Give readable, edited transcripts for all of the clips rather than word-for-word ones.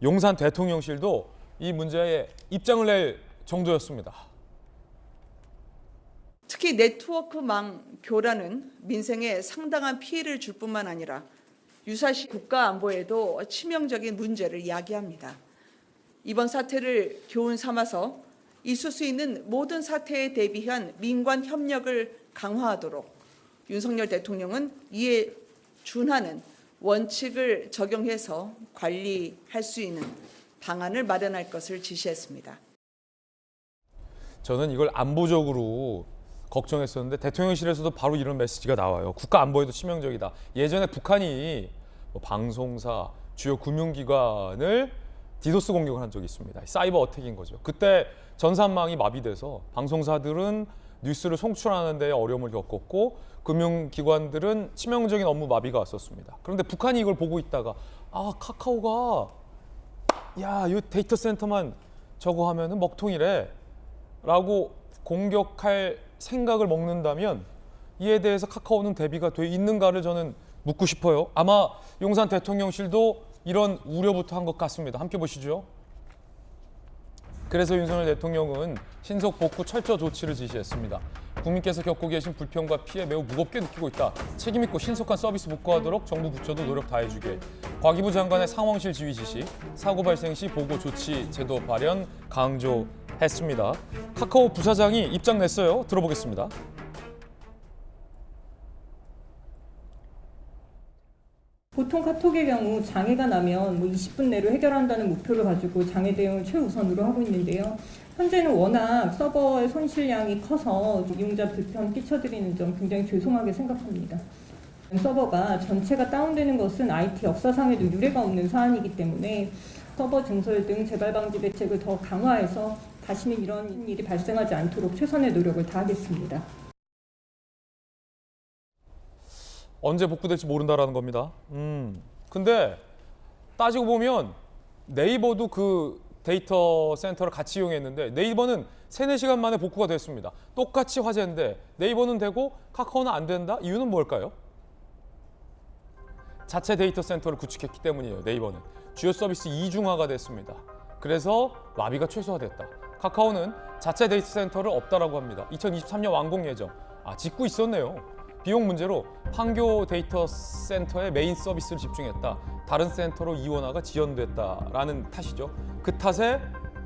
용산 대통령실도 이 문제에 입장을 낼 정도였습니다. 특히 네트워크망 교란은 민생에 상당한 피해를 줄 뿐만 아니라 유사시 국가 안보에도 치명적인 문제를 야기합니다. 이번 사태를 교훈 삼아서 있을 수 있는 모든 사태에 대비한 민관 협력을 강화하도록 윤석열 대통령은 이에 준하는 원칙을 적용해서 관리할 수 있는 방안을 마련할 것을 지시했습니다. 저는 이걸 안보적으로 걱정했었는데 대통령실에서도 바로 이런 메시지가 나와요. 국가 안보에도 치명적이다. 예전에 북한이 방송사, 주요 금융기관을 디도스 공격을 한 적이 있습니다. 사이버 어택인 거죠. 그때 전산망이 마비돼서 방송사들은 뉴스를 송출하는 데 어려움을 겪었고 금융기관들은 치명적인 업무 마비가 왔었습니다. 그런데 북한이 이걸 보고 있다가 카카오가 이 데이터 센터만 저거 하면은 먹통이래 라고 공격할 생각을 먹는다면 이에 대해서 카카오는 대비가 돼 있는가를 저는 묻고 싶어요. 아마 용산 대통령실도 이런 우려부터 한 것 같습니다. 함께 보시죠. 그래서 윤석열 대통령은 신속 복구 철저 조치를 지시했습니다. 국민께서 겪고 계신 불평과 피해 매우 무겁게 느끼고 있다. 책임 있고 신속한 서비스 복구하도록 정부 부처도 노력 다해주길. 과기부 장관의 상황실 지휘 지시, 사고 발생 시 보고 조치 제도 발현 강조했습니다. 카카오 부사장이 입장 냈어요. 들어보겠습니다. 보통 카톡의 경우 장애가 나면 20분 내로 해결한다는 목표를 가지고 장애 대응을 최우선으로 하고 있는데요. 현재는 워낙 서버의 손실량이 커서 이용자 불편 끼쳐드리는 점 굉장히 죄송하게 생각합니다. 서버가 전체가 다운되는 것은 IT 역사상에도 유례가 없는 사안이기 때문에 서버 증설 등 재발 방지 대책을 더 강화해서 다시는 이런 일이 발생하지 않도록 최선의 노력을 다하겠습니다. 언제 복구될지 모른다라는 겁니다. 근데 따지고 보면 네이버도 그 데이터 센터를 같이 이용했는데 네이버는 3-4시간 만에 복구가 됐습니다. 똑같이 화제인데 네이버는 되고 카카오는 안 된다? 이유는 뭘까요? 자체 데이터 센터를 구축했기 때문이에요. 네이버는. 주요 서비스 이중화가 됐습니다. 그래서 마비가 최소화됐다. 카카오는 자체 데이터 센터를 없다라고 합니다. 2023년 완공 예정. 짓고 있었네요. 비용 문제로 판교 데이터 센터의 메인 서비스를 집중했다. 다른 센터로 이원화가 지연됐다라는 탓이죠. 그 탓에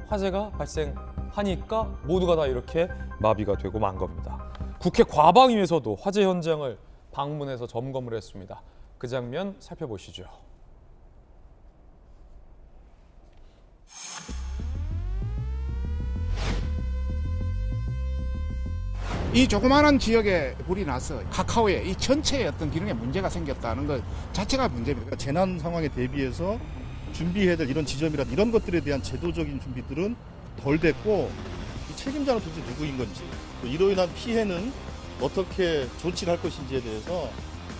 화재가 발생하니까 모두가 다 이렇게 마비가 되고 만 겁니다. 국회 과방위에서도 화재 현장을 방문해서 점검을 했습니다. 그 장면 살펴보시죠. 이 조그마한 지역에 불이 나서 카카오의 이 전체의 어떤 기능에 문제가 생겼다는 것 자체가 문제입니다. 재난 상황에 대비해서 준비해야 될 이런 지점이라든지 이런 것들에 대한 제도적인 준비들은 덜 됐고 이 책임자는 도대체 누구인 건지 또 이로 인한 피해는 어떻게 조치를 할 것인지에 대해서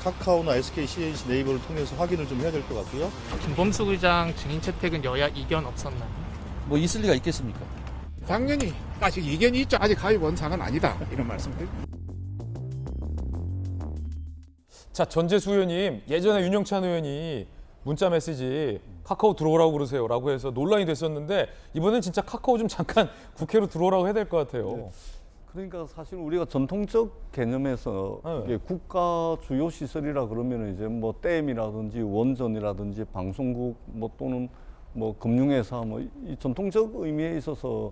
카카오나 SK, CNC, 네이버를 통해서 확인을 좀 해야 될 것 같고요. 김범수 의장 증인 채택은 여야 이견 없었나요? 있을 리가 있겠습니까? 당연히 아직 이견이 있죠. 아직 가입 원상은 아니다. 이런 말씀드립니다. 자, 전재수 의원님, 예전에 윤영찬 의원이 문자 메시지 카카오 들어오라고 그러세요 라고 해서 논란이 됐었는데 이번엔 진짜 카카오 좀 잠깐 국회로 들어오라고 해야 될 것 같아요. 네. 그러니까 사실 우리가 전통적 개념에서 이게 국가 주요 시설이라 그러면 이제 댐이라든지 원전이라든지 방송국 또는 금융회사 이 전통적 의미에 있어서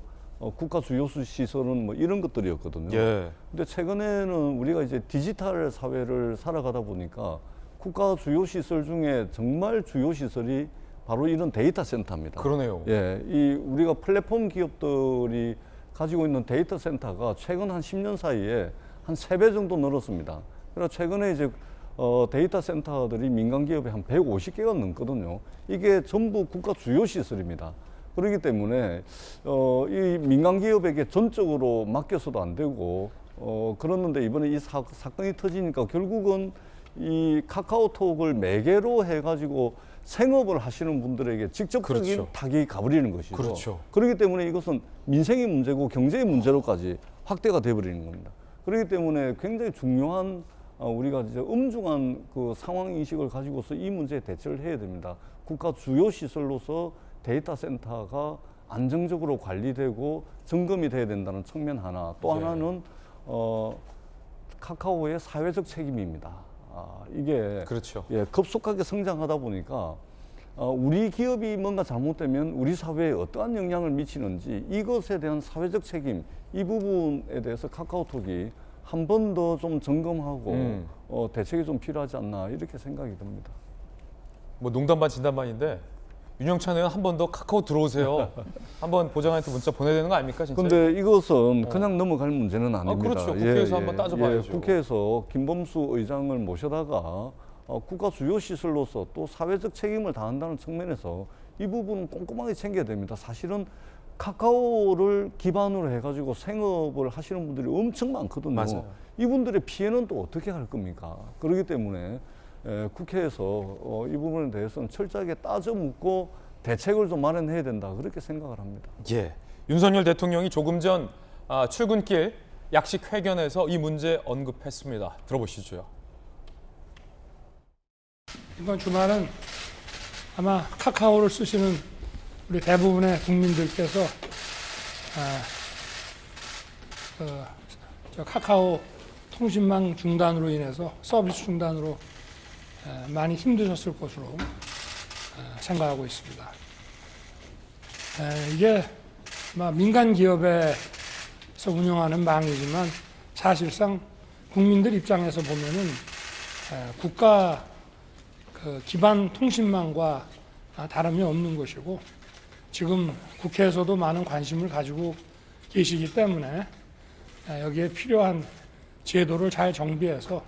국가 주요 시설은 이런 것들이었거든요. 예. 근데 최근에는 우리가 이제 디지털 사회를 살아가다 보니까 국가 주요 시설 중에 정말 주요 시설이 바로 이런 데이터 센터입니다. 그러네요. 예, 우리가 플랫폼 기업들이 가지고 있는 데이터 센터가 최근 한 10년 사이에 한 3배 정도 늘었습니다. 그래서 최근에 이제 데이터 센터들이 민간 기업에 한 150개가 넘거든요. 이게 전부 국가 주요 시설입니다. 그렇기 때문에 이 민간 기업에게 전적으로 맡겨서도 안 되고 그랬는데 이번에 이 사건이 터지니까 결국은 이 카카오톡을 매개로 해가지고 생업을 하시는 분들에게 직접적인 그렇죠. 타격이 가버리는 것이죠. 그렇죠. 그렇기 때문에 이것은 민생의 문제고 경제의 문제로까지 확대가 돼버리는 겁니다. 그렇기 때문에 굉장히 중요한 우리가 이제 엄중한 그 상황 인식을 가지고서 이 문제에 대처를 해야 됩니다. 국가 주요 시설로서 데이터 센터가 안정적으로 관리되고 점검이 돼야 된다는 측면 하나, 또 예. 하나는 카카오의 사회적 책임입니다. 이게 그렇죠. 예, 급속하게 성장하다 보니까 우리 기업이 뭔가 잘못되면 우리 사회에 어떠한 영향을 미치는지 이것에 대한 사회적 책임, 이 부분에 대해서 카카오톡이 한 번 더 좀 점검하고 대책이 좀 필요하지 않나 이렇게 생각이 듭니다. 뭐 농담 반 진담 반인데 윤영찬 의원 한 번 더 카카오 들어오세요. 한번 보좌관한테 문자 보내야 되는 거 아닙니까 진짜? 근데 이것은 그냥 넘어갈 문제는 아닙니다. 그렇죠. 국회에서 한번 따져봐야죠. 국회에서 김범수 의장을 모셔다가 국가 주요 시설로서 또 사회적 책임을 다한다는 측면에서 이 부분은 꼼꼼하게 챙겨야 됩니다. 사실은 카카오를 기반으로 해가지고 생업을 하시는 분들이 엄청 많거든요. 맞아요. 이분들의 피해는 또 어떻게 할 겁니까? 그렇기 때문에 국회에서 이 부분에 대해서는 철저하게 따져 묻고 대책을 좀 마련해야 된다 그렇게 생각을 합니다. 예. 윤석열 대통령이 조금 전 출근길 약식 회견에서 이 문제 언급했습니다. 들어보시죠. 이번 주말은 아마 카카오를 쓰시는 우리 대부분의 국민들께서 저 카카오 통신망 중단으로 인해서 서비스 중단으로 많이 힘드셨을 것으로 생각하고 있습니다. 이게 민간 기업에서 운영하는 망이지만 사실상 국민들 입장에서 보면은 국가 그 기반 통신망과 다름이 없는 것이고 지금 국회에서도 많은 관심을 가지고 계시기 때문에 여기에 필요한 제도를 잘 정비해서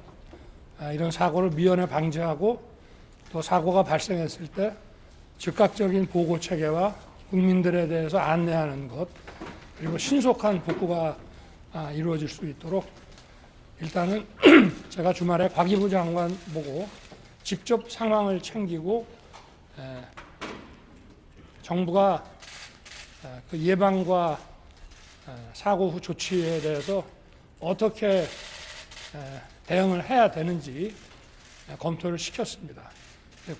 이런 사고를 미연에 방지하고 또 사고가 발생했을 때 즉각적인 보고 체계와 국민들에 대해서 안내하는 것 그리고 신속한 복구가 이루어질 수 있도록 일단은 제가 주말에 과기부 장관 보고 직접 상황을 챙기고 정부가 그 예방과 사고 후 조치에 대해서 어떻게 대응을 해야 되는지 검토를 시켰습니다.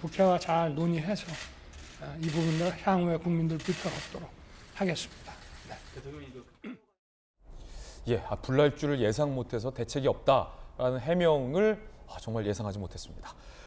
국회와 잘 논의해서 이 부분을 향후에 국민들 불편 없도록 하겠습니다. 네. 예, 불날 줄을 예상 못해서 대책이 없다라는 해명을 정말 예상하지 못했습니다.